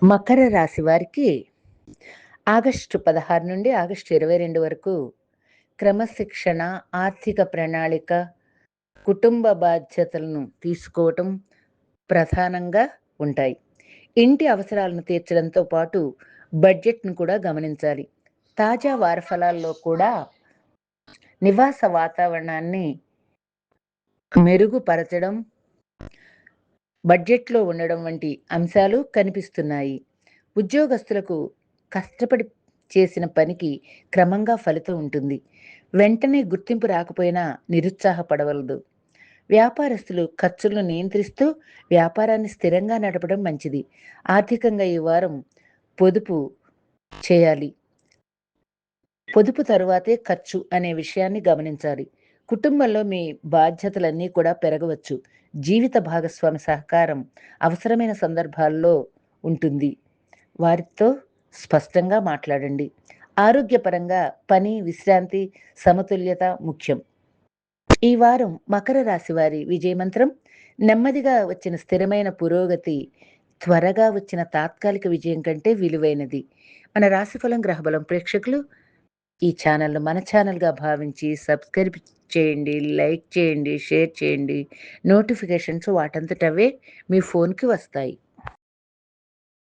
మకర రాశి వారికి ఆగస్టు 16 నుండి ఆగస్టు 22 వరకు క్రమశిక్షణ, ఆర్థిక ప్రణాళిక, కుటుంబ బాధ్యతలను తీసుకోవటం ప్రధానంగా ఉంటాయి. ఇంటి అవసరాలను తీర్చడంతో పాటు బడ్జెట్‌ను కూడా గమనించాలి. తాజా వార ఫలాల్లో కూడా నివాస వాతావరణాన్ని మెరుగుపరచడం, బడ్జెట్‌లో ఉండడం వంటి అంశాలు కనిపిస్తున్నాయి. ఉద్యోగస్తులకు కష్టపడి చేసిన పనికి క్రమంగా ఫలితం ఉంటుంది. వెంటనే గుర్తింపు రాకపోయినా నిరుత్సాహపడవలదు. వ్యాపారస్తులు ఖర్చులను నియంత్రిస్తూ వ్యాపారాన్ని స్థిరంగా నడపడం మంచిది. ఆర్థికంగా ఈ వారం పొదుపు చేయాలి. పొదుపు తరువాతే ఖర్చు అనే విషయాన్ని గమనించాలి. కుటుంబంలో మీ బాధ్యతలన్నీ కూడా పెరగవచ్చు. జీవిత భాగస్వామి సహకారం అవసరమైన సందర్భాల్లో ఉంటుంది. వారితో స్పష్టంగా మాట్లాడండి. ఆరోగ్యపరంగా పని, విశ్రాంతి, సమతుల్యత ముఖ్యం. ఈ వారం మకర రాశి వారి విజయమంత్రం నెమ్మదిగా వచ్చిన స్థిరమైన పురోగతి త్వరగా వచ్చిన తాత్కాలిక విజయం కంటే విలువైనది. మన రాశిఫలం గ్రహబలం ప్రేక్షకులు ఈ ఛానల్‌ను మన ఛానల్‌గా భావించి సబ్స్క్రైబ్ చేయండి, లైక్ చేయండి, షేర్ చేయండి. నోటిఫికేషన్స్ వాటంతట అవే మీ ఫోన్‌కి వస్తాయి.